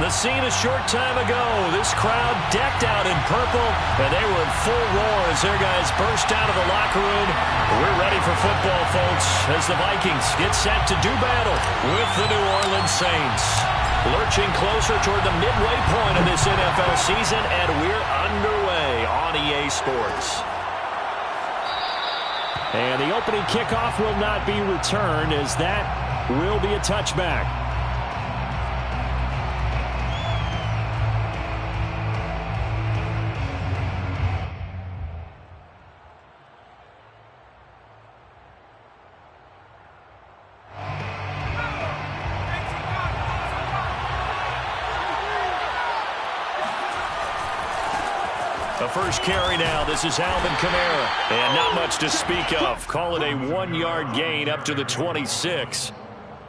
The scene a short time ago. This crowd decked out in purple, and they were in full roar as their guys burst out of the locker room. We're ready for football, folks, as the Vikings get set to do battle with the New Orleans Saints. Lurching closer toward the midway point of this NFL season, and we're underway on EA Sports. And the opening kickoff will not be returned, as that will be a touchback. The first carry now. This is Alvin Kamara. And not much to speak of. Call it a 1-yard gain up to the 26.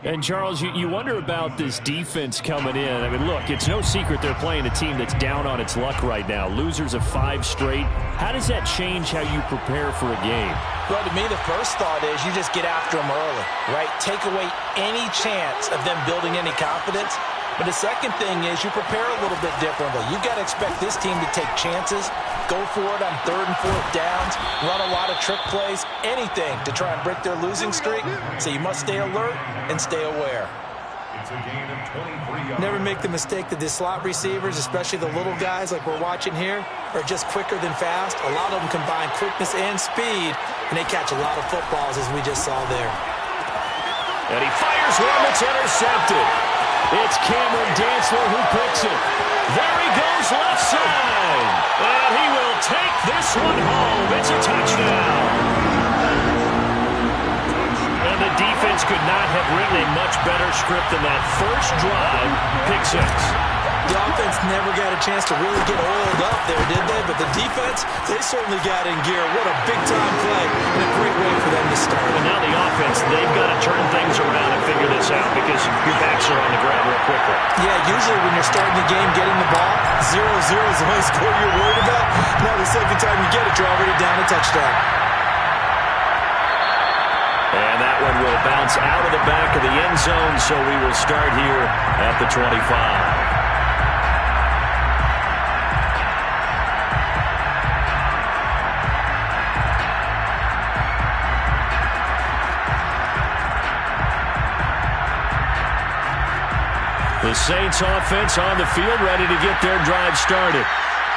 And, Charles, you wonder about this defense coming in. I mean, look, it's no secret they're playing a team that's down on its luck right now. Losers of 5 straight. How does that change how you prepare for a game? Well, to me, the first thought is you just get after them early, right? Take away any chance of them building any confidence. But the second thing is you prepare a little bit differently. You've got to expect this team to take chances, go for it on 3rd and 4th downs, run a lot of trick plays, anything to try and break their losing streak. So you must stay alert and stay aware. It's a gain of 23 yards. Never make the mistake that the slot receivers, especially the little guys like we're watching here, are just quicker than fast. A lot of them combine quickness and speed, and they catch a lot of footballs, as we just saw there. And he fires one that's intercepted. It's Cameron Dantzler who picks it. There he goes left side. And he will take this one home. It's a touchdown. And the defense could not have written a much better script than that first drive. Pick 6. The offense never got a chance to really get oiled up there, did they? But the defense, they certainly got in gear. What a big-time play and a great way for them to start. And now the offense, they've got to turn things around and figure this out because your backs are on the ground real quickly. Yeah, usually when you're starting the game, getting the ball, 0-0 is the only score you're worried about. Now the second time you get it, you're already down a touchdown. And that one will bounce out of the back of the end zone, so we will start here at the 25. The Saints offense on the field, ready to get their drive started.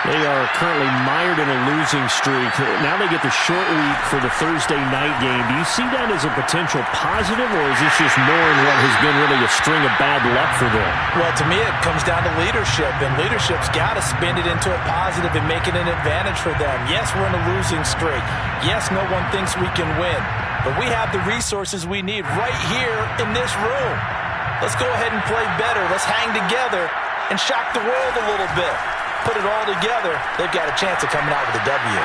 They are currently mired in a losing streak. Now they get the short week for the Thursday night game. Do you see that as a potential positive, or is this just more in what has been really a string of bad luck for them? Well, to me, it comes down to leadership, and leadership's got to spin it into a positive and make it an advantage for them. Yes, we're in a losing streak. Yes, no one thinks we can win, but we have the resources we need right here in this room. Let's go ahead and play better. Let's hang together and shock the world a little bit. Put it all together, they've got a chance of coming out with a W.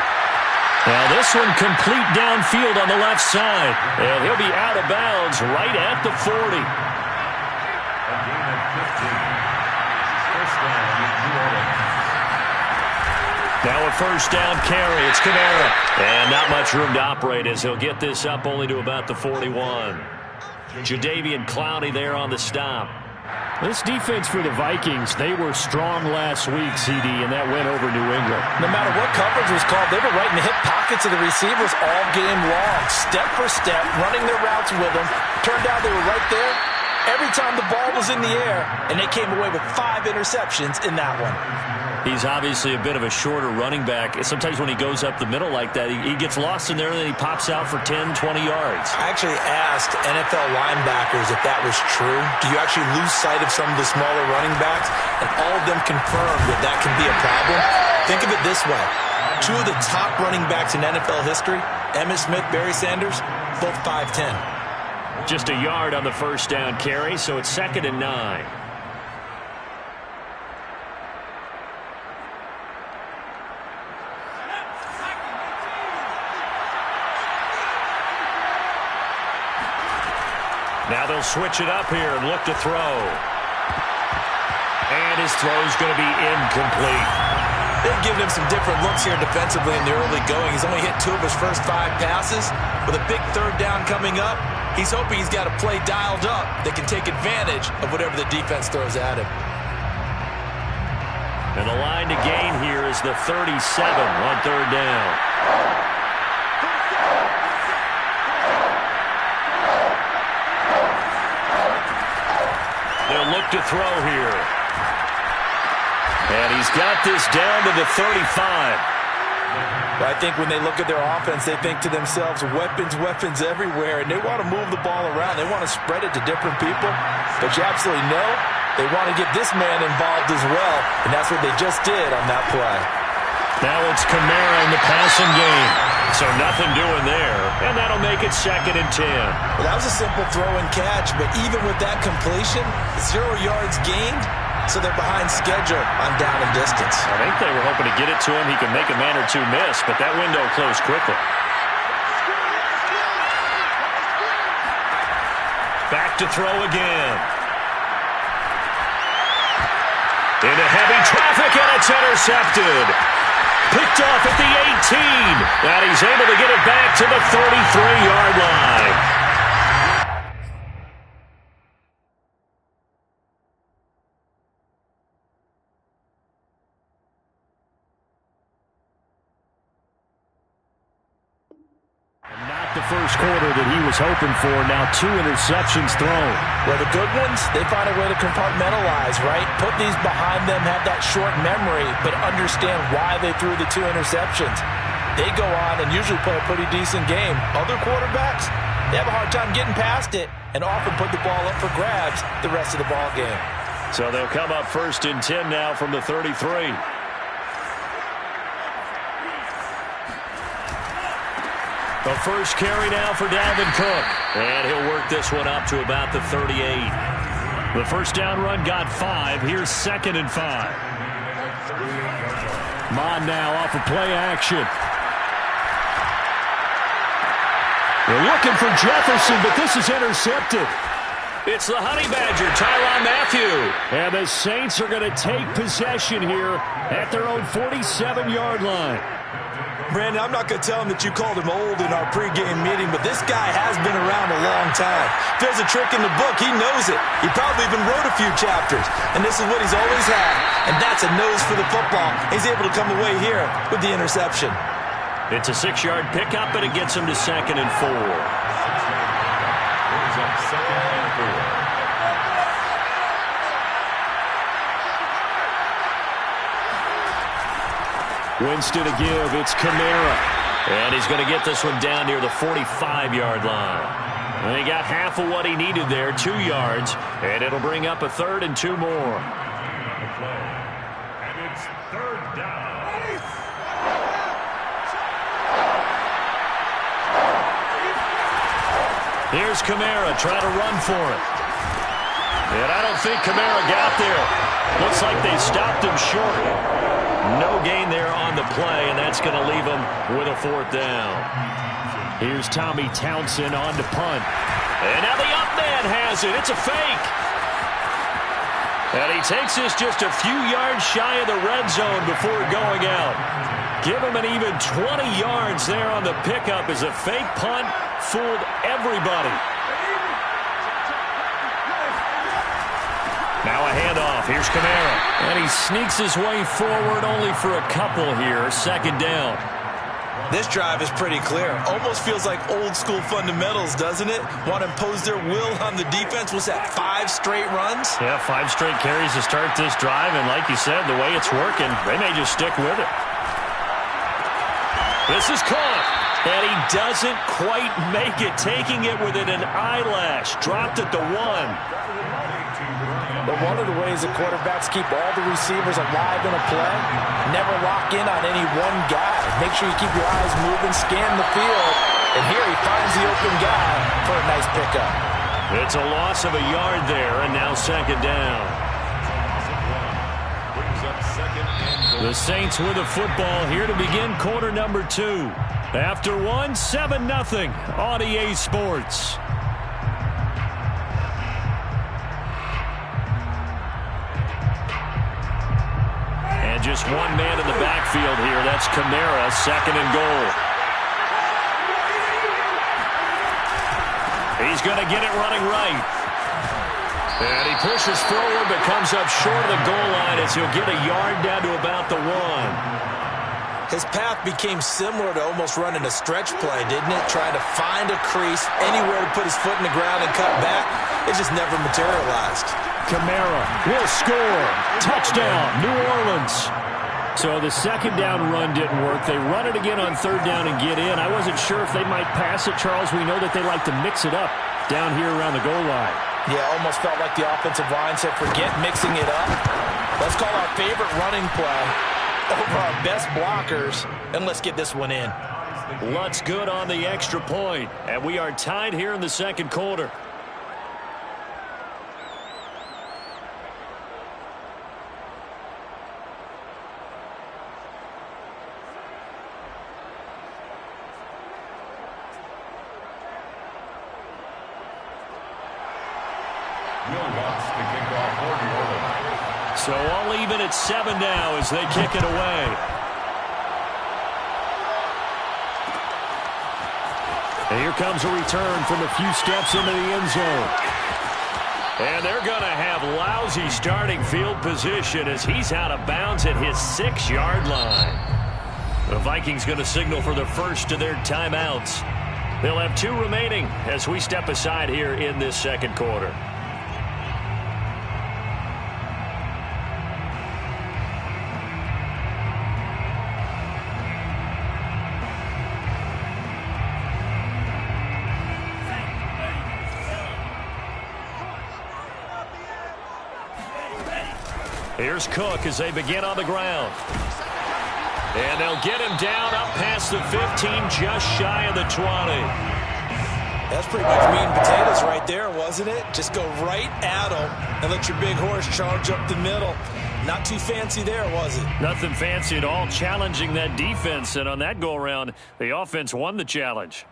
Now this one complete downfield on the left side. And he'll be out of bounds right at the 40. A gain of 15. First down, New Orleans. Now a first down carry. It's Kamara. And not much room to operate as he'll get this up only to about the 41. Jadeveon Clowney there on the stop. This defense for the Vikings, they were strong last week, CD, and that went over New England. No matter what coverage was called, they were right in the hip pockets of the receivers all game long, step for step, running their routes with them. Turned out they were right there every time the ball was in the air, and they came away with 5 interceptions in that one. He's obviously a bit of a shorter running back. Sometimes when he goes up the middle like that, he gets lost in there, and then he pops out for 10, 20 yards. I actually asked NFL linebackers if that was true. Do you actually lose sight of some of the smaller running backs? And all of them confirmed that that can be a problem. Think of it this way. 2 of the top running backs in NFL history, Emmitt Smith, Barry Sanders, both 5'10". Just a yard on the first down carry, so it's 2nd and 9. Now they'll switch it up here and look to throw. And his throw's going to be incomplete. They've given him some different looks here defensively in the early going. He's only hit 2 of his first 5 passes. With a big 3rd down coming up, he's hoping he's got a play dialed up that can take advantage of whatever the defense throws at him. And the line to gain here is the 37 on third down. They'll look to throw here. And he's got this down to the 35. I think when they look at their offense, they think to themselves, weapons everywhere, and they want to move the ball around. They want to spread it to different people, but you absolutely know they want to get this man involved as well, and that's what they just did on that play. Now it's Kamara in the passing game, so nothing doing there, and that'll make it 2nd and 10. Well, that was a simple throw and catch, but even with that completion, 0 yards gained, so they're behind schedule on down and distance. I think they were hoping to get it to him. He could make a man or two miss, but that window closed quickly. Back to throw again. Into heavy traffic, and it's intercepted. Picked off at the 18. And he's able to get it back to the 33-yard line. The first quarter that he was hoping for. Now 2 interceptions thrown. Well, the good ones, they find a way to compartmentalize, right? Put these behind them, have that short memory, but understand why they threw the 2 interceptions. They go on and usually play a pretty decent game. Other quarterbacks, they have a hard time getting past it and often put the ball up for grabs the rest of the ball game. So they'll come up 1st and 10 now from the 33. The first carry now for Dalvin Cook. And he'll work this one up to about the 38. The first down run got 5. Here's 2nd and 5. Mond now off of play action. They're looking for Jefferson, but this is intercepted. It's the Honey Badger, Tyrann Mathieu. And the Saints are going to take possession here at their own 47-yard line. Brandon, I'm not going to tell him that you called him old in our pregame meeting, but this guy has been around a long time. If there's a trick in the book, he knows it. He probably even wrote a few chapters, and this is what he's always had, and that's a nose for the football. He's able to come away here with the interception. It's a 6-yard pickup, and it gets him to 2nd and 4. Brings up 2nd and 4. Winston to give. It's Kamara. And he's going to get this one down near the 45-yard line. And he got half of what he needed there, 2 yards. And it'll bring up a 3rd and 2 more. And it's 3rd down. Here's Kamara trying to run for it. And I don't think Kamara got there. Looks like they stopped him short. No gain there on the play, and that's going to leave him with a 4th down. Here's Tommy Townsend on to punt. And now the up man has it. It's a fake. And he takes this just a few yards shy of the red zone before going out. Give him an even 20 yards there on the pickup as a fake punt fooled everybody. Now a handoff. Here's Kamara. And he sneaks his way forward only for a couple here. 2nd down. This drive is pretty clear. Almost feels like old school fundamentals, doesn't it? Want to impose their will on the defense. Was that 5 straight runs? Yeah, 5 straight carries to start this drive. And like you said, the way it's working, they may just stick with it. This is caught. And he doesn't quite make it. Taking it within an eyelash. Dropped at the 1. But one of the ways that quarterbacks keep all the receivers alive in a play, never lock in on any one guy. Make sure you keep your eyes moving, scan the field, and here he finds the open guy for a nice pickup. It's a loss of a yard there, and now 2nd down. The Saints with the football here to begin quarter number 2. After 1, 7-0 on EA Sports. And just one man in the backfield here. That's Kamara, 2nd and goal. He's going to get it running right. And he pushes forward but comes up short of the goal line as he'll get a yard down to about the 1. His path became similar to almost running a stretch play, didn't it? Trying to find a crease, anywhere to put his foot in the ground and cut back. It just never materialized. Kamara will score. Touchdown, New Orleans. So the second down run didn't work. They run it again on third down and get in. I wasn't sure if they might pass it, Charles. We know that they like to mix it up down here around the goal line. Yeah, almost felt like the offensive line said, forget mixing it up. Let's call our favorite running play over our best blockers, and let's get this one in. Lutz good on the extra point, and we are tied here in the second quarter. So all even at 7 now as they kick it away. And here comes a return from a few steps into the end zone. And they're going to have lousy starting field position as he's out of bounds at his 6-yard line. The Vikings going to signal for the first of their timeouts. They'll have 2 remaining as we step aside here in this second quarter. Here's Cook as they begin on the ground. And they'll get him down up past the 15, just shy of the 20. That's pretty much meat and potatoes right there, wasn't it? Just go right at him and let your big horse charge up the middle. Not too fancy there, was it? Nothing fancy at all, challenging that defense. And on that go-around, the offense won the challenge.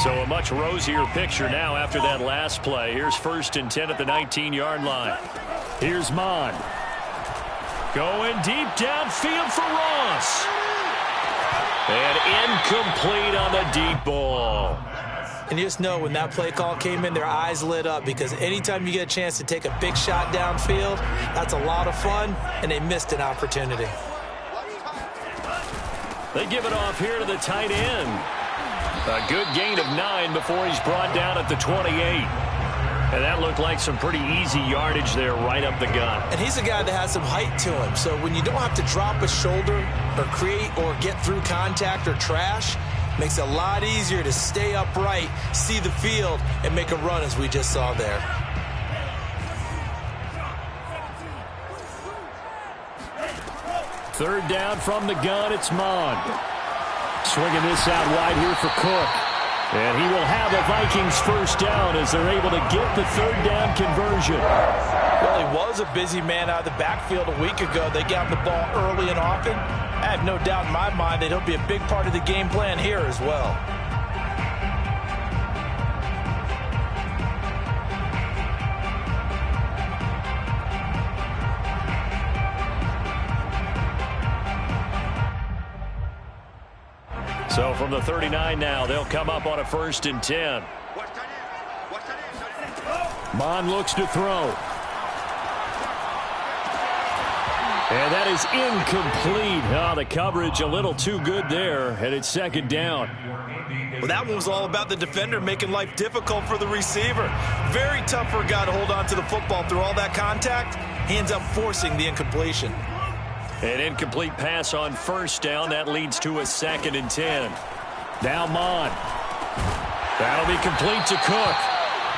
So a much rosier picture now after that last play. Here's 1st and 10 at the 19-yard line. Here's Mon. Going deep downfield for Ross. And incomplete on the deep ball. And you just know when that play call came in, their eyes lit up because anytime you get a chance to take a big shot downfield, that's a lot of fun, and they missed an opportunity. They give it off here to the tight end. A good gain of 9 before he's brought down at the 28. And that looked like some pretty easy yardage there right up the gut. And he's a guy that has some height to him. So when you don't have to drop a shoulder or create or get through contact or trash, makes it a lot easier to stay upright, see the field, and make a run as we just saw there. Third down from the gun, it's Mon. Swinging this out wide here for Cook. And he will have the Vikings first down as they're able to get the third down conversion. Well, he was a busy man out of the backfield a week ago. They got him the ball early and often. I have no doubt in my mind that he'll be a big part of the game plan here as well. So from the 39 now, they'll come up on a 1st and 10. Mon looks to throw. And that is incomplete. Oh, the coverage a little too good there, and it's 2nd down. Well, that one was all about the defender making life difficult for the receiver. Very tough for a guy to hold on to the football through all that contact. He ends up forcing the incompletion. An incomplete pass on 1st down. That leads to a 2nd and 10. Now Mon. That'll be complete to Cook.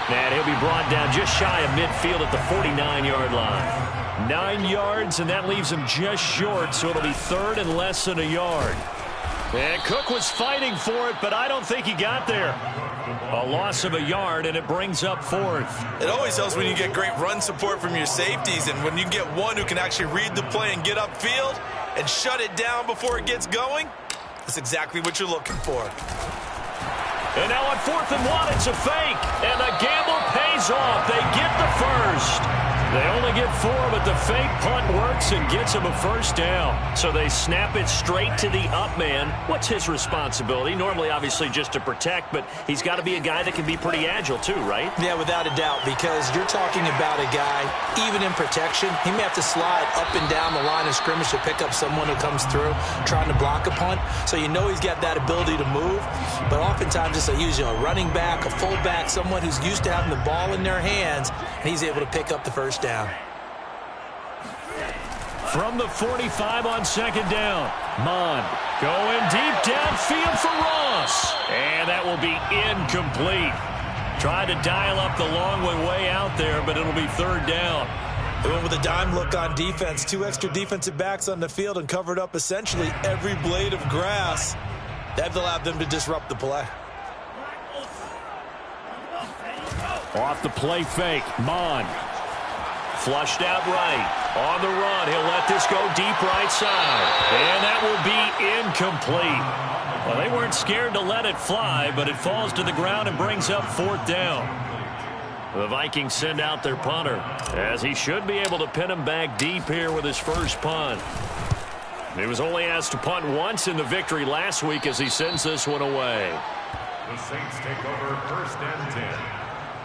And he'll be brought down just shy of midfield at the 49-yard line. 9 yards, and that leaves him just short, so it'll be 3rd and less than a yard. And Cook was fighting for it, but I don't think he got there. A loss of a yard, and it brings up 4th. It always helps when you get great run support from your safeties, and when you get one who can actually read the play and get upfield and shut it down before it gets going, that's exactly what you're looking for. And now on 4th and 1, it's a fake, and the gamble pays off. They get the first. They only get 4, but the fake punt works and gets them a first down. So they snap it straight to the up man. What's his responsibility? Normally, obviously, just to protect, but he's got to be a guy that can be pretty agile too, right? Yeah, without a doubt, because you're talking about a guy, even in protection, he may have to slide up and down the line of scrimmage to pick up someone who comes through trying to block a punt. So you know he's got that ability to move, but oftentimes it's usually a running back, a fullback, someone who's used to having the ball in their hands, and he's able to pick up the first down. From the 45 on second down, Mond going deep downfield for Ross. And that will be incomplete. Tried to dial up the long one way out there, but it'll be third down. They went with a dime look on defense. 2 extra defensive backs on the field and covered up essentially every blade of grass. That allowed them to disrupt the play. Off the play fake, Mond. Flushed out right. On the run, he'll let this go deep right side. And that will be incomplete. Well, they weren't scared to let it fly, but it falls to the ground and brings up fourth down. The Vikings send out their punter, as he should be able to pin him back deep here with his first punt. He was only asked to punt once in the victory last week as he sends this one away. The Saints take over first and 10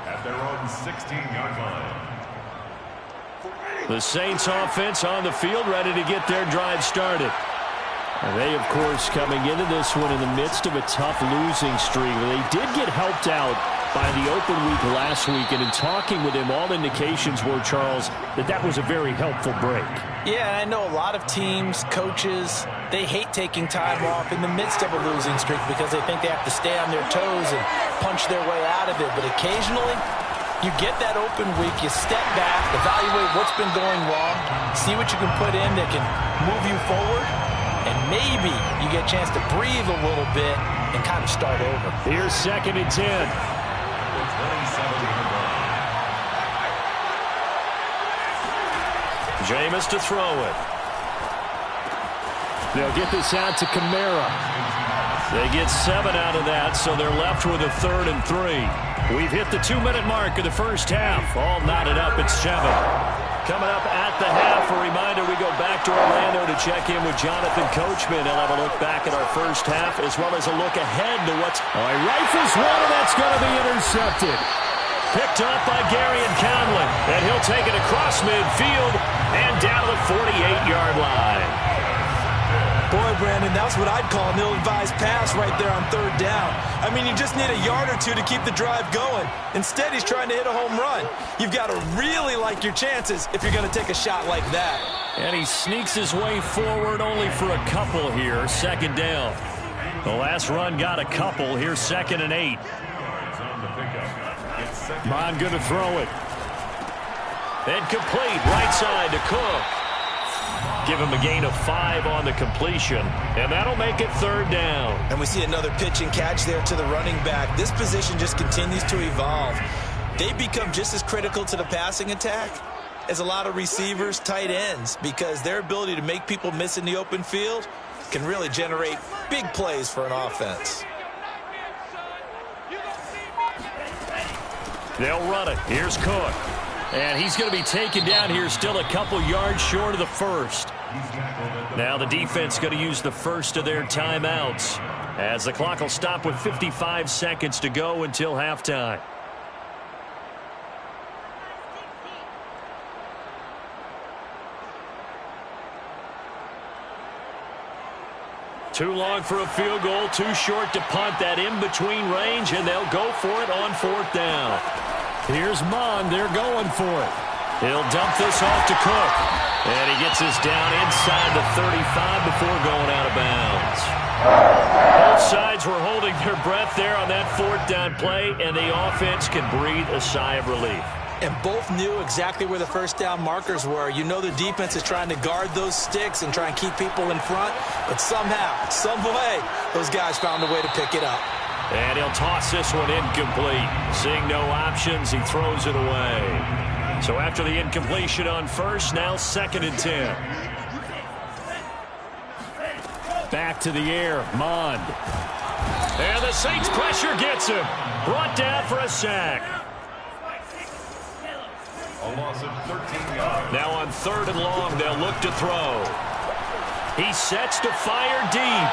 at their own 16-yard line. The Saints offense on the field, ready to get their drive started. And they, of course, coming into this one in the midst of a tough losing streak. They did get helped out by the open week last week, and in talking with him, all indications were, Charles, that was a very helpful break. Yeah, I know a lot of teams, coaches, they hate taking time off in the midst of a losing streak because they think they have to stay on their toes and punch their way out of it. But occasionally, you get that open week, you step back, evaluate what's been going wrong, see what you can put in that can move you forward, and maybe you get a chance to breathe a little bit and kind of start over. Here's second and 10. Jameis to throw it. They'll get this out to Kamara. They get 7 out of that, so they're left with a 3rd and 3. We've hit the 2-minute mark of the first half. All knotted up at 7. Coming up at the half, a reminder, we go back to Orlando to check in with Jonathan Coachman. He'll have a look back at our first half as well as a look ahead to what's... Oh, he rifles one, and that's going to be intercepted. Picked off by Garyon Conlon, and he'll take it across midfield and down to the 48-yard line. Boy, Brandon, that's what I'd call an ill-advised pass right there on third down. I mean, you just need a yard or two to keep the drive going. Instead, he's trying to hit a home run. You've got to really like your chances if you're going to take a shot like that. And he sneaks his way forward only for a couple here. Second down. The last run got a couple. Here's 2nd and 8. Mond going to throw it. And complete. Right side to Cook. Give him a gain of 5 on the completion, and that'll make it 3rd down. And we see another pitch and catch there to the running back. This position just continues to evolve. They become just as critical to the passing attack as a lot of receivers, tight ends, because their ability to make people miss in the open field can really generate big plays for an offense. They'll run it. Here's Cook. And he's going to be taken down here, still a couple yards short of the first. Now the defense going to use the first of their timeouts as the clock will stop with 55 seconds to go until halftime. Too long for a field goal, too short to punt. That in-between range, and they'll go for it on 4th down. Here's Mond. They're going for it. He'll dump this off to Cook. And he gets this down inside the 35 before going out of bounds. Both sides were holding their breath there on that 4th down play, and the offense can breathe a sigh of relief. And both knew exactly where the first down markers were. You know the defense is trying to guard those sticks and try and keep people in front, but somehow, some way, those guys found a way to pick it up. And he'll toss this one incomplete. Seeing no options, he throws it away. So after the incompletion on first, now 2nd and 10. Back to the air, Mond. And the Saints pressure gets him. Brought down for a sack. A loss of 13 yards. Now on 3rd and long, they'll look to throw. He sets to fire deep.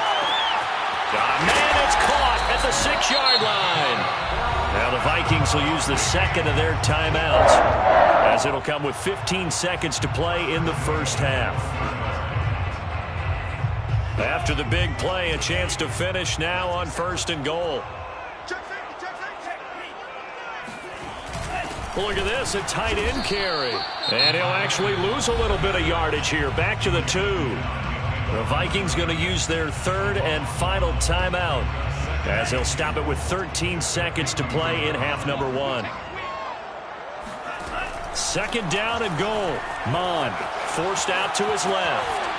Man, it's caught at the 6-yard line. Now the Vikings will use the second of their timeouts, as it'll come with 15 seconds to play in the first half. After the big play, a chance to finish now on 1st and goal. Look at this, a tight end carry. And he'll actually lose a little bit of yardage here. Back to the 2. The Vikings going to use their 3rd and final timeout, as they'll stop it with 13 seconds to play in half number 1. 2nd down and goal. Mond forced out to his left.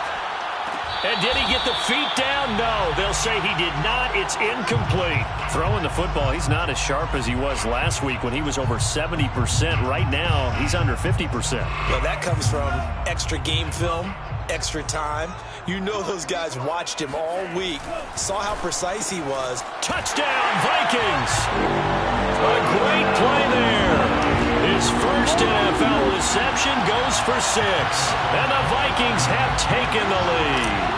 And did he get the feet down? No, they'll say he did not. It's incomplete. Throwing the football, he's not as sharp as he was last week when he was over 70%. Right now, he's under 50%. Well, that comes from extra game film, extra time. You know those guys watched him all week, saw how precise he was. Touchdown, Vikings! A great play there. His first NFL reception goes for 6. And the Vikings have taken the lead.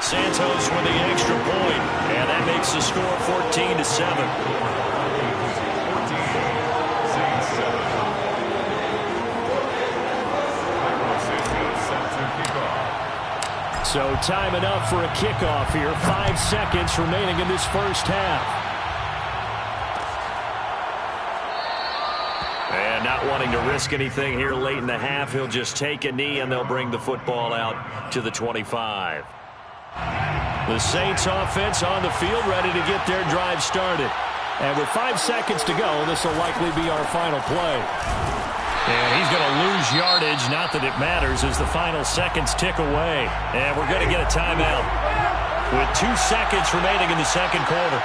Santos with the extra point, and that makes the score 14-7. So time enough for a kickoff here. 5 seconds remaining in this first half. And not wanting to risk anything here late in the half, he'll just take a knee and they'll bring the football out to the 25. The Saints offense on the field, ready to get their drive started. And with 5 seconds to go, this will likely be our final play. And he's going to lose yardage, not that it matters, as the final seconds tick away. And we're going to get a timeout with 2 seconds remaining in the second quarter.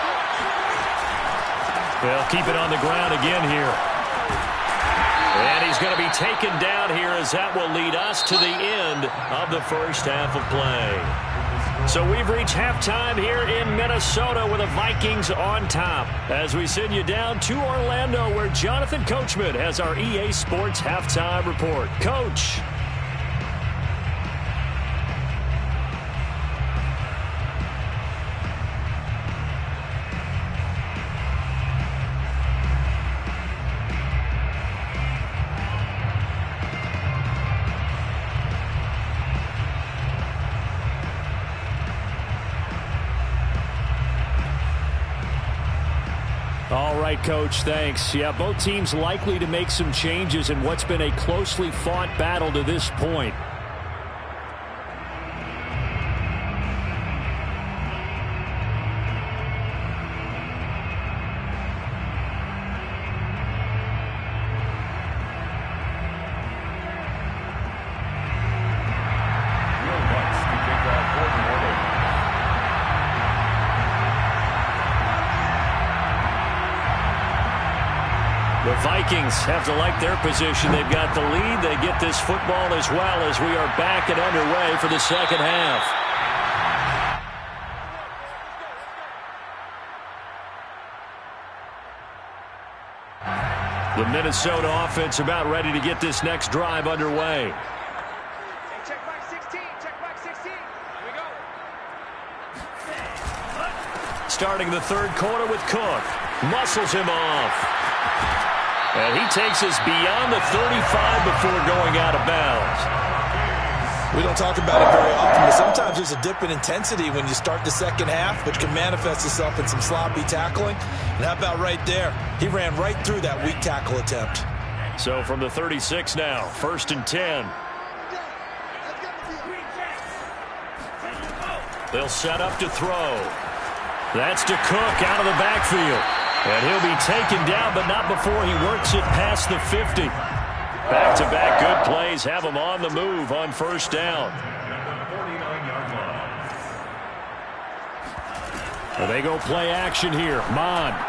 They'll keep it on the ground again here. And he's going to be taken down here, as that will lead us to the end of the first half of play. So we've reached halftime here in Minnesota with the Vikings on top, as we send you down to Orlando, where Jonathan Coachman has our EA Sports halftime report. Coach. All right, Coach, thanks. Yeah, both teams likely to make some changes in what's been a closely fought battle to this point. The Vikings have to like their position. They've got the lead. They get this football as well, as we are back and underway for the second half. The Minnesota offense about ready to get this next drive underway. Check back 16. Check back 16. Here we go. Starting the third quarter with Cook. Muscles him off. And he takes us beyond the 35 before going out of bounds. We don't talk about it very often, but sometimes there's a dip in intensity when you start the second half, which can manifest itself in some sloppy tackling. And how about right there? He ran right through that weak tackle attempt. So from the 36 now, 1st and 10. They'll set up to throw. That's to Cook out of the backfield. And he'll be taken down, but not before he works it past the 50. Back-to-back good plays have him on the move on 1st down. Well, they go play action here. Mond.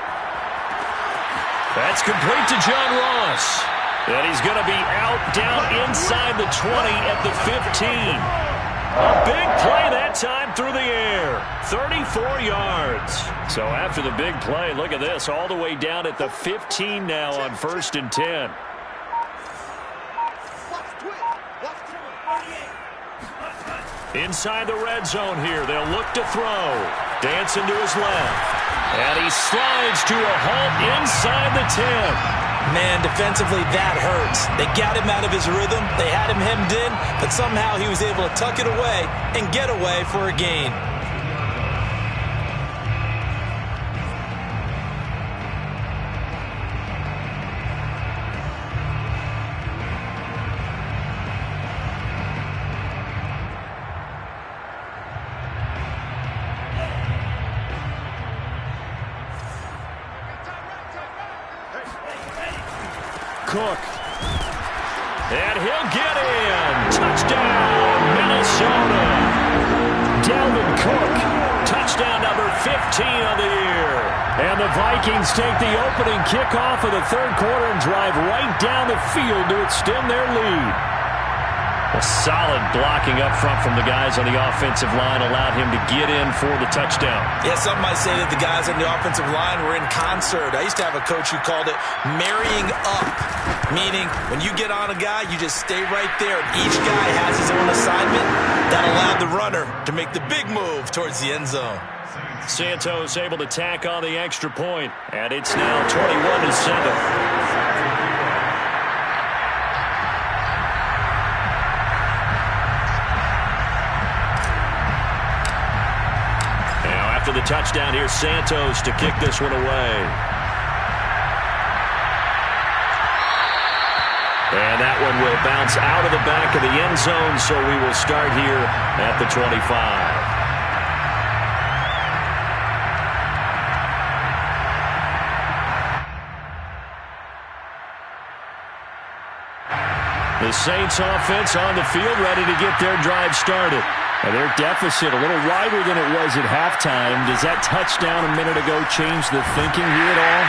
That's complete to John Ross. And he's going to be out down inside the 20 at the 15. A big play that time through the air. 34 yards. So after the big play, look at this. All the way down at the 15 now on 1st and 10. Inside the red zone here. They'll look to throw. Dancing to his left. And he slides to a halt inside the 10. Man, defensively, that hurts. They got him out of his rhythm. They had him hemmed in, but somehow he was able to tuck it away and get away for a gain. Cook. And he'll get in. Touchdown, Minnesota. Dalvin Cook. Touchdown number 15 on the year. And the Vikings take the opening kickoff of the third quarter and drive right down the field to extend their lead. A solid blocking up front from the guys on the offensive line allowed him to get in for the touchdown. Yeah, some might say that the guys on the offensive line were in concert. I used to have a coach who called it marrying up, meaning when you get on a guy, you just stay right there. And each guy has his own assignment. That allowed the runner to make the big move towards the end zone. Santos able to tack on the extra point, and it's now 21-7. After the touchdown, here's Santos to kick this one away. And that one will bounce out of the back of the end zone, so we will start here at the 25. The Saints offense on the field, ready to get their drive started. And their deficit a little wider than it was at halftime. Does that touchdown a minute ago change the thinking here at all?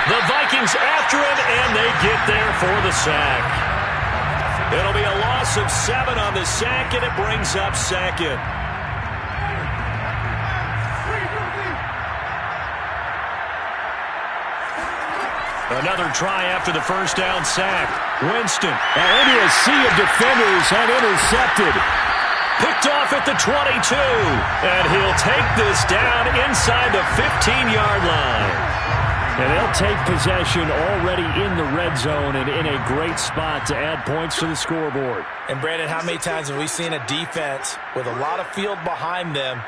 The Vikings after it, and they get there for the sack. It'll be a loss of 7 on the sack, and it brings up second. Another try after the first down sack. Winston into a sea of defenders and intercepted. Picked off at the 22, and he'll take this down inside the 15-yard line. And they'll take possession already in the red zone and in a great spot to add points to the scoreboard. And, Brandon, how many times have we seen a defense with a lot of field behind them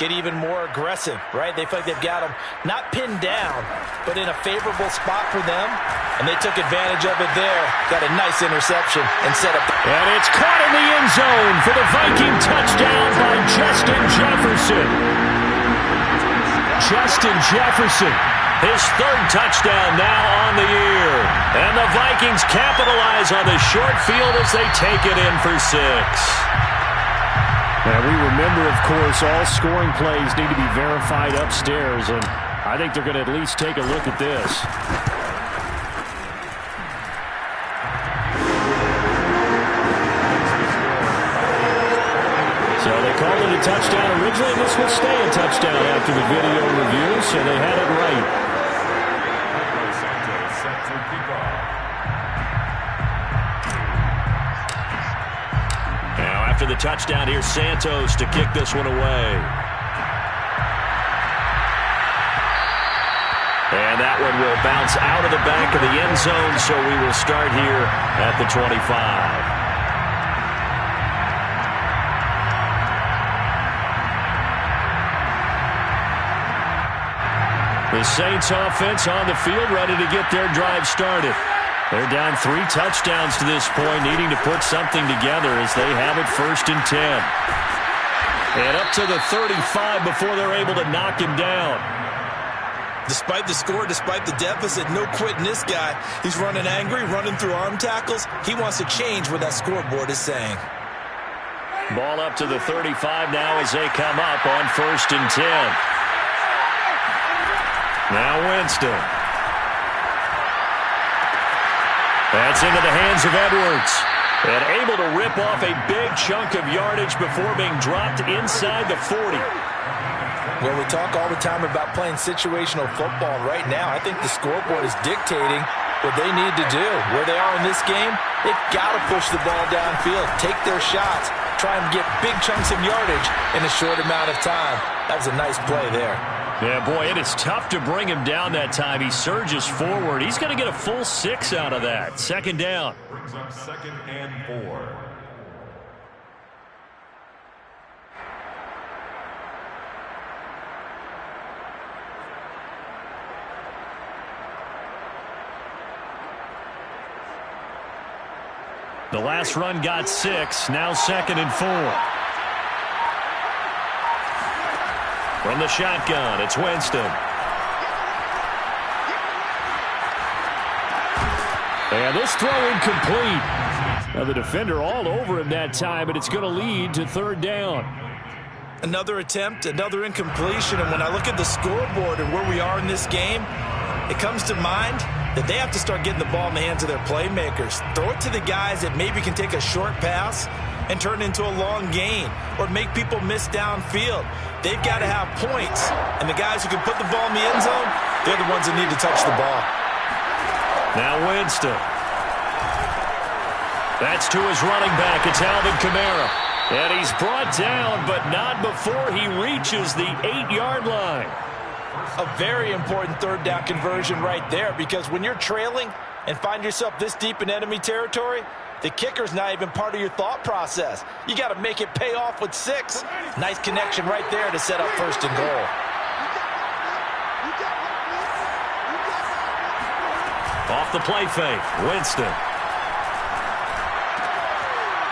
get even more aggressive, right? They feel like they've got them not pinned down, but in a favorable spot for them, and they took advantage of it there. Got a nice interception and set up. And it's caught in the end zone for the Viking touchdown by Justin Jefferson. Justin Jefferson, his third touchdown now on the year. And the Vikings capitalize on the short field as they take it in for 6. And we remember, of course, all scoring plays need to be verified upstairs, and I think they're going to at least take a look at this. So they called it a touchdown originally. This will stay a touchdown after the video review, so they had it right. After the touchdown, here's Santos to kick this one away. And that one will bounce out of the back of the end zone, so we will start here at the 25. The Saints offense on the field ready to get their drive started. They're down 3 touchdowns to this point, needing to put something together as they have it 1st and 10. And up to the 35 before they're able to knock him down. Despite the score, despite the deficit, no quitting this guy. He's running angry, running through arm tackles. He wants to change what that scoreboard is saying. Ball up to the 35 now as they come up on 1st and 10. Now Winston. That's into the hands of Edwards. And able to rip off a big chunk of yardage before being dropped inside the 40. Well, we talk all the time about playing situational football. Right now, I think the scoreboard is dictating what they need to do. Where they are in this game, they've got to push the ball downfield, take their shots, try and get big chunks of yardage in a short amount of time. That was a nice play there. Yeah, boy, it is tough to bring him down that time. He surges forward. He's going to get a full 6 out of that. Second down. Brings up 2nd and 4. The last run got 6. Now 2nd and 4. From the shotgun, it's Winston. And this throw incomplete. Now the defender all over him that time, but it's going to lead to 3rd down. Another attempt, another incompletion, and when I look at the scoreboard and where we are in this game, it comes to mind that they have to start getting the ball in the hands of their playmakers. Throw it to the guys that maybe can take a short pass and turn it into a long gain or make people miss downfield. They've got to have points, and the guys who can put the ball in the end zone, they're the ones that need to touch the ball. Now Winston. That's to his running back. It's Alvin Kamara. And he's brought down, but not before he reaches the 8-yard line. A very important 3rd down conversion right there, because when you're trailing and find yourself this deep in enemy territory, the kicker's not even part of your thought process. You got to make it pay off with 6. Nice connection right there to set up 1st and goal. Off the play fake, Winston.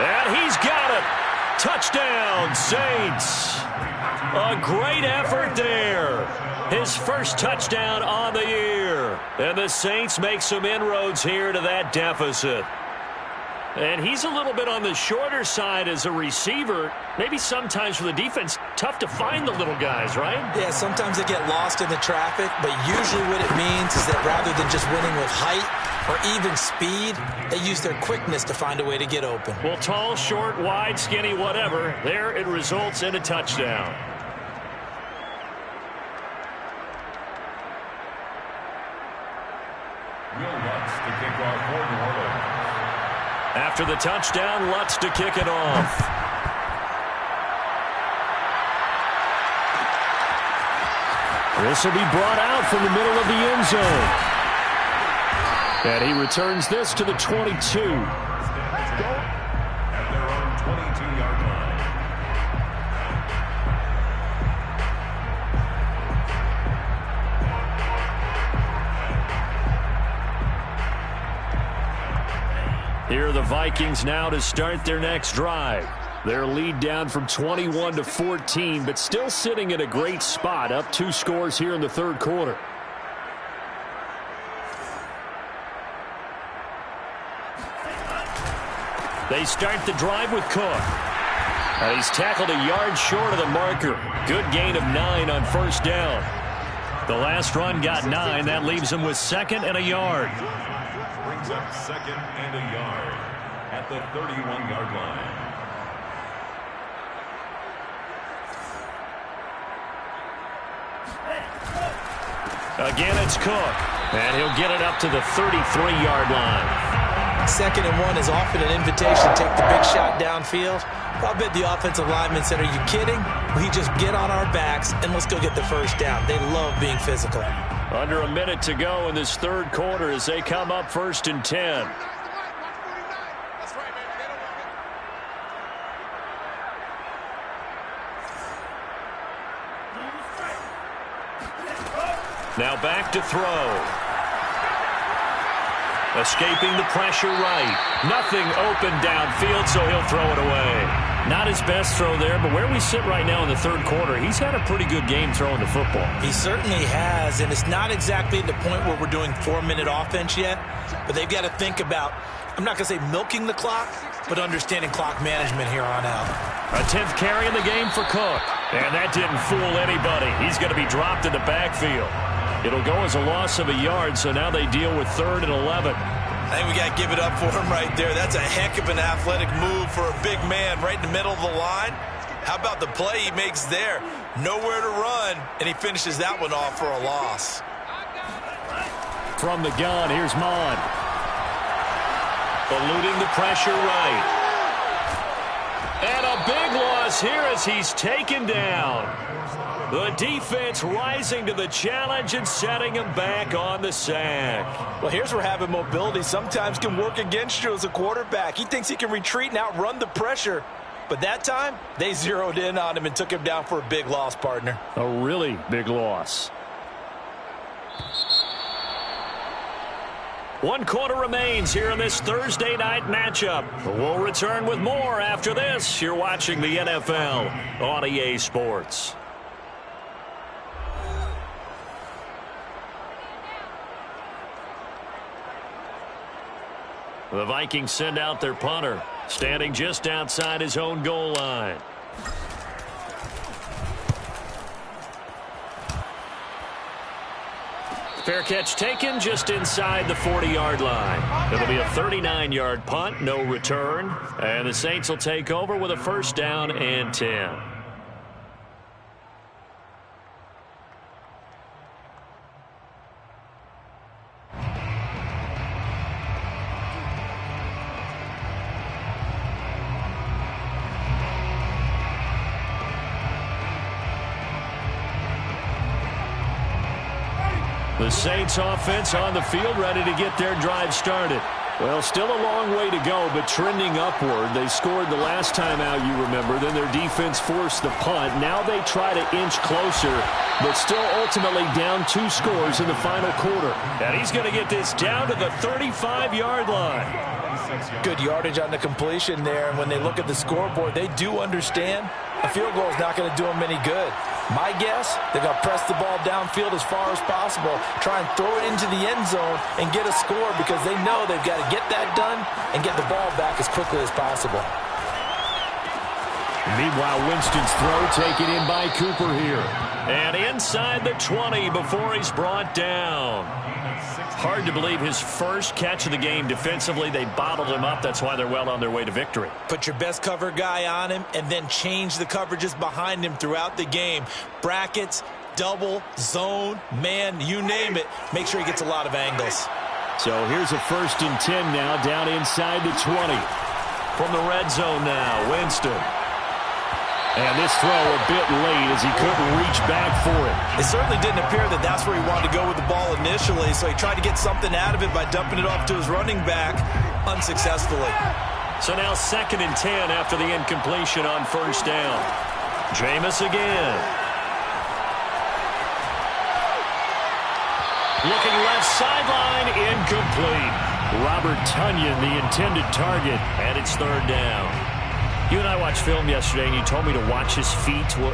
And he's got it. Touchdown, Saints. A great effort there. His first touchdown on the year. And the Saints make some inroads here to that deficit. And he's a little bit on the shorter side as a receiver. Maybe sometimes for the defense, tough to find the little guys, right? Yeah, sometimes they get lost in the traffic, but usually what it means is that rather than just winning with height or even speed, they use their quickness to find a way to get open. Well, tall, short, wide, skinny, whatever, there it results in a touchdown. Will Lutz to kick off for New Orleans. After the touchdown, Lutz to kick it off. This will be brought out from the middle of the end zone. And he returns this to the 22. At their own 22-yard line. Here are the Vikings now to start their next drive. Their lead down from 21 to 14, but still sitting in a great spot, up 2 scores here in the 3rd quarter. They start the drive with Cook. He's tackled a yard short of the marker. Good gain of 9 on 1st down. The last run got 9. That leaves him with 2nd and a yard. Brings up 2nd and a yard at the 31-yard line. Again, it's Cook. And he'll get it up to the 33-yard line. 2nd and 1 is often an invitation to take the big shot downfield. I'll bet the offensive lineman said, are you kidding? We just get on our backs and let's go get the 1st down. They love being physical. Under a minute to go in this 3rd quarter as they come up 1st and 10. Now back to throw. Escaping the pressure right. Nothing open downfield, so he'll throw it away. Not his best throw there, but where we sit right now in the 3rd quarter, he's had a pretty good game throwing the football. He certainly has, and it's not exactly the point where we're doing 4-minute offense yet, but they've got to think about, I'm not going to say milking the clock, but understanding clock management here on out. A 10th carry in the game for Cook, and that didn't fool anybody. He's going to be dropped in the backfield. It'll go as a loss of a yard, so now they deal with 3rd and 11. I think we got to give it up for him right there. That's a heck of an athletic move for a big man right in the middle of the line. How about the play he makes there? Nowhere to run, and he finishes that one off for a loss. From the gun, here's Mond. Eluding the pressure right. And a big loss here as he's taken down. The defense rising to the challenge and setting him back on the sack. Well, here's where having mobility sometimes can work against you as a quarterback. He thinks he can retreat and outrun the pressure. But that time, they zeroed in on him and took him down for a big loss, partner. A really big loss. 1 quarter remains here in this Thursday night matchup. We'll return with more after this. You're watching the NFL on EA Sports. The Vikings send out their punter, standing just outside his own goal line. Fair catch taken just inside the 40-yard line. It'll be a 39-yard punt, no return. And the Saints will take over with a first down and 10. The Saints offense on the field ready to get their drive started. Well, still a long way to go, but trending upward. They scored the last time out, you remember. Then their defense forced the punt. Now they try to inch closer, but still ultimately down 2 scores in the final quarter. And he's going to get this down to the 35-yard line. Good yardage on the completion there. And when they look at the scoreboard, they do understand a field goal is not going to do them any good. My guess, they're going to press the ball downfield as far as possible, try and throw it into the end zone and get a score because they know they've got to get that done and get the ball back as quickly as possible. Meanwhile, Winston's throw taken in by Cooper here. And inside the 20 before he's brought down. Hard to believe his first catch of the game defensively. They bottled him up. That's why they're well on their way to victory. Put your best cover guy on him and then change the coverages behind him throughout the game. Brackets, double, zone, man, you name it. Make sure he gets a lot of angles. So here's a 1st and 10 now down inside the 20. From the red zone now, Winston. And this throw a bit late as he couldn't reach back for it. It certainly didn't appear that that's where he wanted to go with the ball initially, so he tried to get something out of it by dumping it off to his running back unsuccessfully. So now 2nd and 10 after the incompletion on 1st down. Jameis again. Looking left sideline, incomplete. Robert Tonyan, the intended target, and it's 3rd down. You and I watched film yesterday, and you told me to watch his feet. For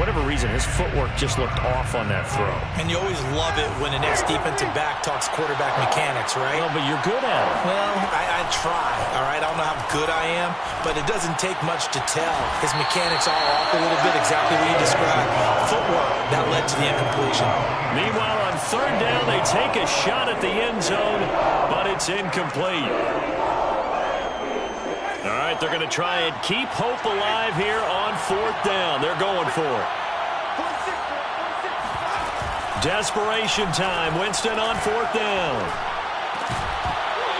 whatever reason, his footwork just looked off on that throw. And you always love it when an ex-defensive back talks quarterback mechanics, right? Well, but you're good at it. Well, I try, all right? I don't know how good I am, but it doesn't take much to tell. His mechanics are off a little bit, exactly what you described. Footwork, that led to the incompletion. Meanwhile, on 3rd down, they take a shot at the end zone, but it's incomplete. All right, they're going to try and keep hope alive here on 4th down. They're going for it. Desperation time. Winston on 4th down.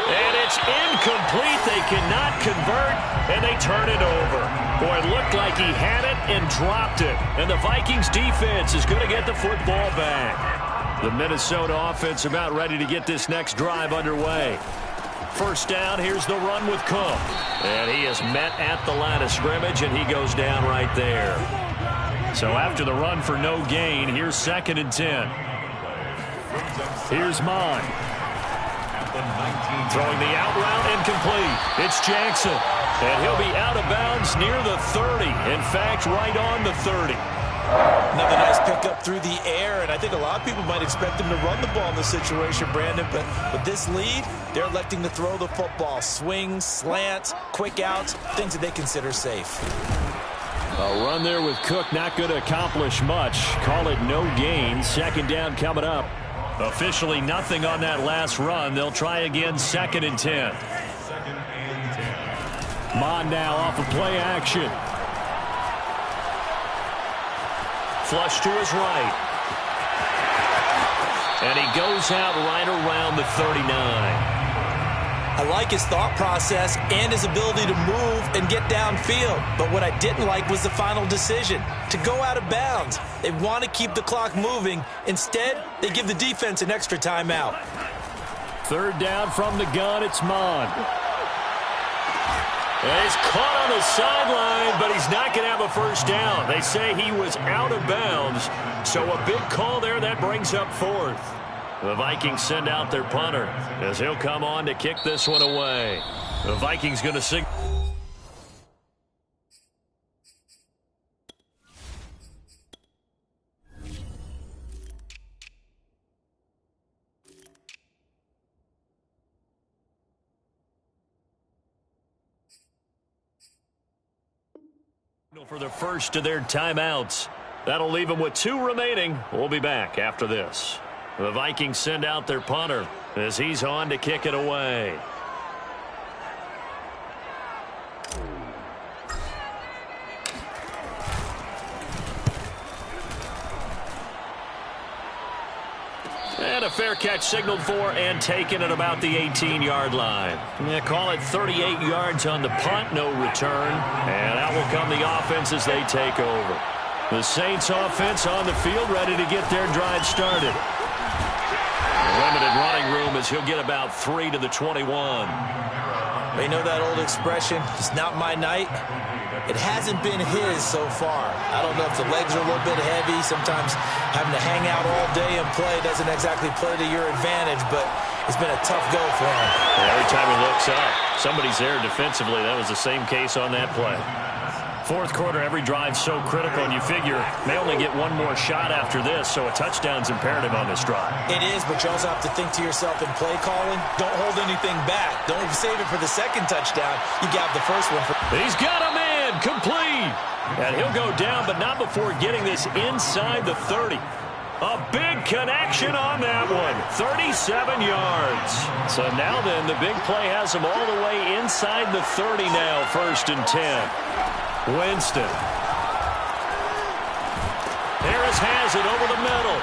And it's incomplete. They cannot convert, and they turn it over. Boy, it looked like he had it and dropped it. And the Vikings defense is going to get the football back. The Minnesota offense about ready to get this next drive underway. 1st down, here's the run with Cook. And he is met at the line of scrimmage, and he goes down right there. So after the run for no gain, here's 2nd and 10. Here's Mond. Throwing the out route incomplete. It's Jackson. And he'll be out of bounds near the 30. In fact, right on the 30. Another nice pickup through the air, and I think a lot of people might expect him to run the ball in this situation, Brandon, but with this lead, they're electing to throw the football. Swings, slants, quick outs, things that they consider safe. A run there with Cook not going to accomplish much. Call it no gain. 2nd down coming up. Officially nothing on that last run. They'll try again, 2nd and 10. Mond now off of play action. Flush to his right. And he goes out right around the 39. I like his thought process and his ability to move and get downfield. But what I didn't like was the final decision, to go out of bounds. They want to keep the clock moving. Instead, they give the defense an extra timeout. 3rd down from the gun, it's Mond. And he's caught on the sideline, but he's not going to have a first down. They say he was out of bounds, so a big call there that brings up 4th. The Vikings send out their punter as he'll come on to kick this one away. The Vikings going to signal. For the first of their timeouts. That'll leave them with 2 remaining. We'll be back after this. The Vikings send out their punter as he's on to kick it away. And a fair catch signaled for and taken at about the 18-yard line. Yeah, call it 38 yards on the punt, no return. And out will come the offense as they take over. The Saints offense on the field, ready to get their drive started. Limited running room as he'll get about 3 to the 21. You know that old expression, it's not my night? It hasn't been his so far. I don't know if the legs are a little bit heavy. Sometimes having to hang out all day and play doesn't exactly play to your advantage, but it's been a tough go for him. Every time he looks up, somebody's there defensively. That was the same case on that play. 4th quarter, every drive's so critical, and you figure may only get one more shot after this, so a touchdown's imperative on this drive. It is, but you also have to think to yourself in play calling, don't hold anything back. Don't save it for the 2nd touchdown. You got the first one. He's got a man, complete. And he'll go down, but not before getting this inside the 30. A big connection on that one. 37 yards. So now then, the big play has him all the way inside the 30 now, 1st and 10. Winston. Harris has it over the middle.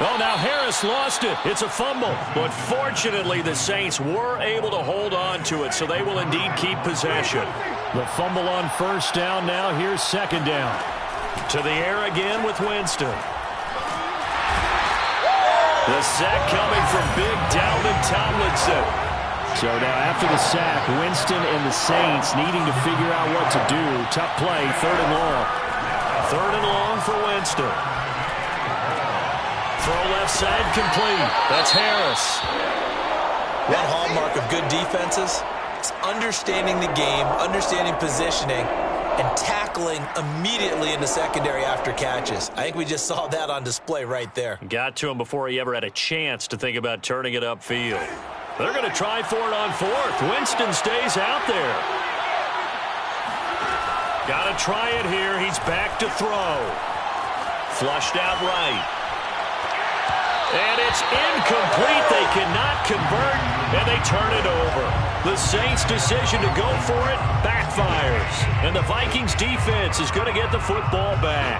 Oh, now Harris lost it. It's a fumble. But fortunately, the Saints were able to hold on to it, so they will indeed keep possession. The fumble on 1st down. Now here's 2nd down. To the air again with Winston. The sack coming from big Dalvin Tomlinson. So now after the sack, Winston and the Saints needing to figure out what to do. Tough play, 3rd and long. 3rd and long for Winston. Throw left side complete. That's Harris. One hallmark of good defenses is understanding the game, understanding positioning, and tackling immediately in the secondary after catches. I think we just saw that on display right there. Got to him before he ever had a chance to think about turning it upfield. They're going to try for it on 4th. Winston stays out there. Got to try it here. He's back to throw. Flushed out right. And it's incomplete. They cannot convert, and they turn it over. The Saints' decision to go for it backfires. And the Vikings' defense is going to get the football back.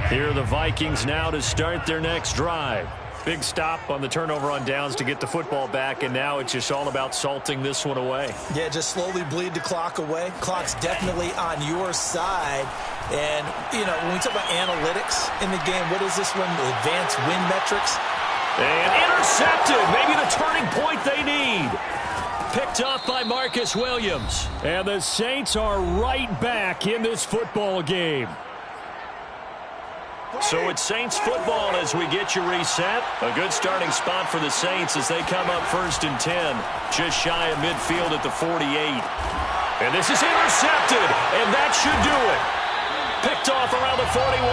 Here are the Vikings now to start their next drive. Big stop on the turnover on downs to get the football back, and now it's just all about salting this one away. Yeah, just slowly bleed the clock away. Clock's definitely on your side. And, you know, when we talk about analytics in the game, what is this one? Advanced win metrics? And intercepted. Maybe the turning point they need. Picked off by Marcus Williams. And the Saints are right back in this football game. So it's Saints football as we get you reset. A good starting spot for the Saints as they come up 1st and 10. Just shy of midfield at the 48. And this is intercepted, and that should do it. Picked off around the 41.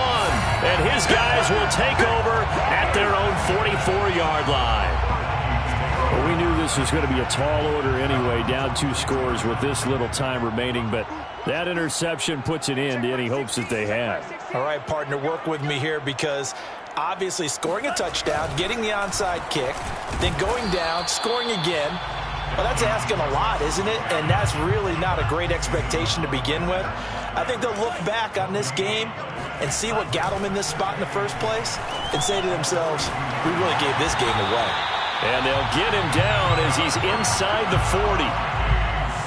And his guys will take over at their own 44-yard line. Well, we knew this was going to be a tall order anyway, down 2 scores with this little time remaining, but That interception puts an end to any hopes that they had. All right, partner, work with me here because obviously scoring a touchdown, getting the onside kick, then going down, scoring again. Well, that's asking a lot, isn't it? And that's really not a great expectation to begin with. I think they'll look back on this game and see what got them in this spot in the first place and say to themselves, we really gave this game away. And they'll get him down as he's inside the 40.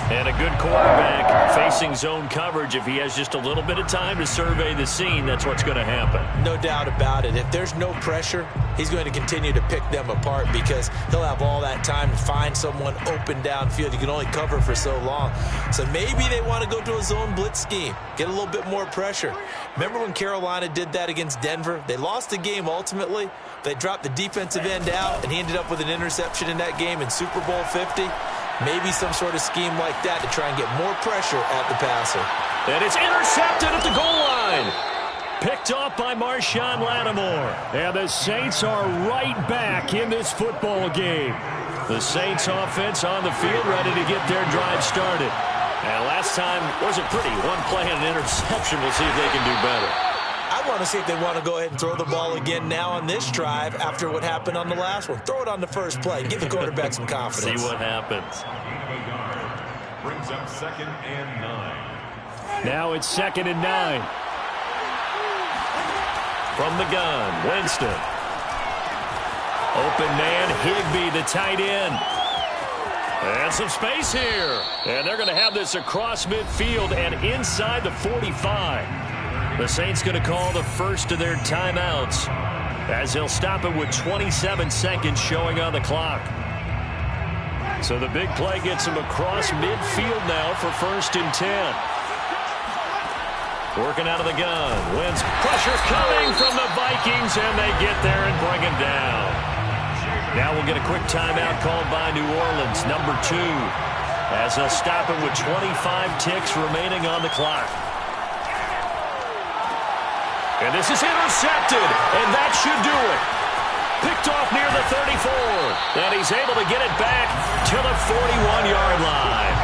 And a good quarterback facing zone coverage. If he has just a little bit of time to survey the scene, that's what's going to happen. No doubt about it. If there's no pressure, he's going to continue to pick them apart because he'll have all that time to find someone open downfield. You can only cover for so long. So maybe they want to go to a zone blitz scheme, get a little bit more pressure. Remember when Carolina did that against Denver? They lost the game ultimately. They dropped the defensive end out, and he ended up with an interception in that game in Super Bowl 50. Maybe some sort of scheme like that to try and get more pressure at the passer. And it's intercepted at the goal line. Picked off by Marshawn Lattimore. And the Saints are right back in this football game. The Saints offense on the field ready to get their drive started. And last time wasn't pretty. One play and an interception. We'll see if they can do better. I want to see if they want to go ahead and throw the ball again now on this drive after what happened on the last one. Throw it on the first play. Give the quarterback some confidence. See what happens. Brings up 2nd and 9. Now it's 2nd and 9. From the gun, Winston. Open man, Higbee, the tight end. And some space here. And they're going to have this across midfield and inside the 45. The Saints going to call the first of their timeouts as they'll stop it with 27 seconds showing on the clock. So the big play gets them across midfield now for 1st and 10. Working out of the gun. Wins. Pressure coming from the Vikings, and they get there and bring him down. Now we'll get a quick timeout called by New Orleans, number 2, as they'll stop it with 25 ticks remaining on the clock. And this is intercepted, and that should do it. Picked off near the 34, and he's able to get it back to the 41-yard line.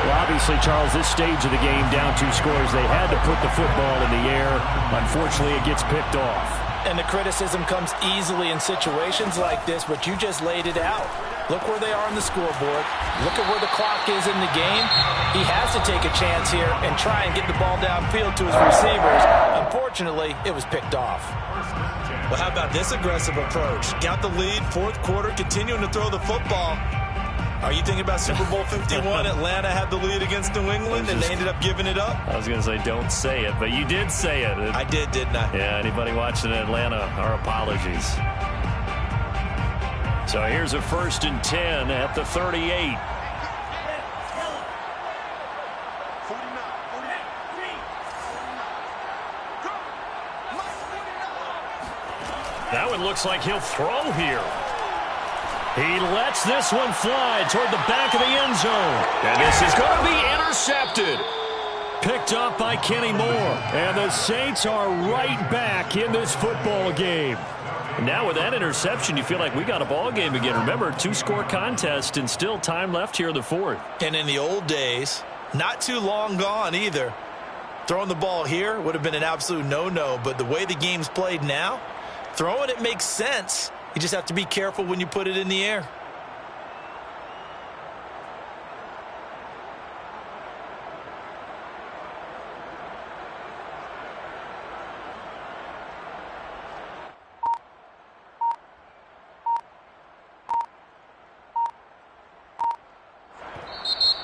Well, obviously, Charles, this stage of the game, down 2 scores, they had to put the football in the air. Unfortunately, it gets picked off. And the criticism comes easily in situations like this, but you just laid it out. Look where they are on the scoreboard. Look at where the clock is in the game. He has to take a chance here and try and get the ball downfield to his receivers. Unfortunately, it was picked off. Well, how about this aggressive approach? Got the lead, 4th quarter, continuing to throw the football. Are you thinking about Super Bowl 51? Atlanta had the lead against New England, and they ended up giving it up? I was going to say don't say it, but you did say it. I did, didn't I? Yeah, anybody watching Atlanta, our apologies. So here's a 1st and 10 at the 38. That one looks like he'll throw here. He lets this one fly toward the back of the end zone. And this is going to be intercepted. Picked up by Kenny Moore. And the Saints are right back in this football game. Now with that interception, you feel like we got a ball game again. Remember, 2-score contest and still time left here in the 4th. And in the old days, not too long gone either. Throwing the ball here would have been an absolute no-no, but the way the game's played now, throwing it makes sense. You just have to be careful when you put it in the air.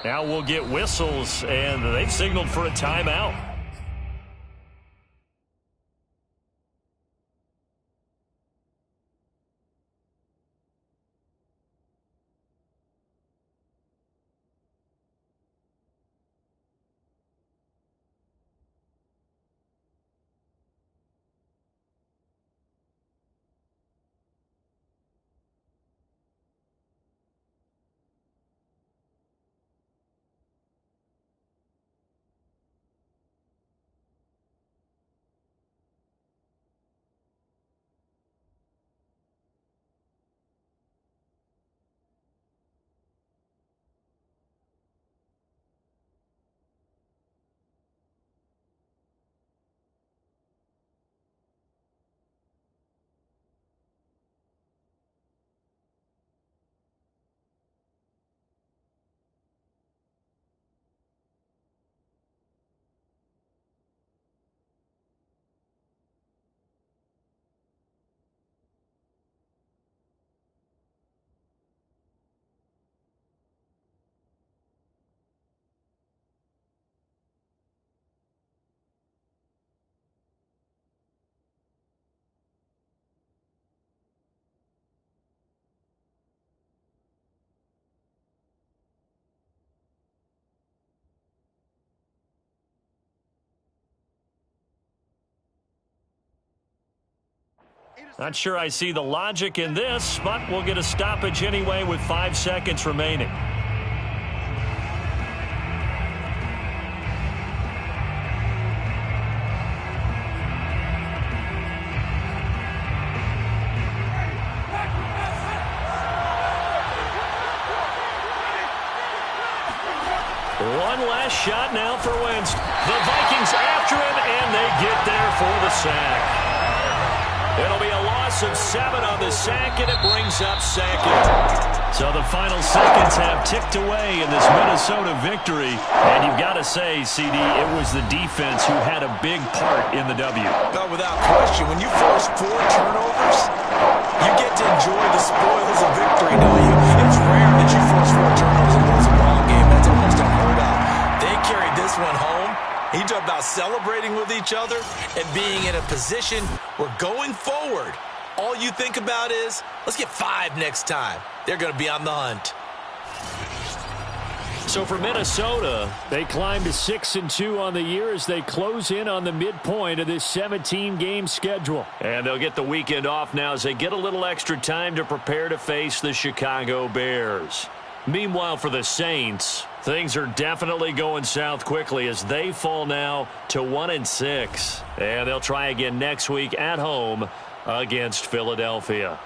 Now we'll get whistles, and they've signaled for a timeout. Not sure I see the logic in this, but we'll get a stoppage anyway with 5 seconds remaining. One last shot now for Wentz. The Vikings after him, and they get there for the sack. It'll be a loss of 7 on the sack, and it brings up second. So the final seconds have ticked away in this Minnesota victory. And you've got to say, CD, it was the defense who had a big part in the W. No, without question. When you force 4 turnovers, you get to enjoy the spoils of victory, don't you? It's rare that you force 4 turnovers and lose a ball game. That's almost unheard of. They carried this one home. He talked about celebrating with each other and being in a position where going forward, all you think about is, let's get 5 next time. They're going to be on the hunt. So for Minnesota, they climb to 6-2 on the year as they close in on the midpoint of this 17-game schedule. And they'll get the weekend off now as they get a little extra time to prepare to face the Chicago Bears. Meanwhile, for the Saints, things are definitely going south quickly as they fall now to 1-6. And they'll try again next week at home against Philadelphia.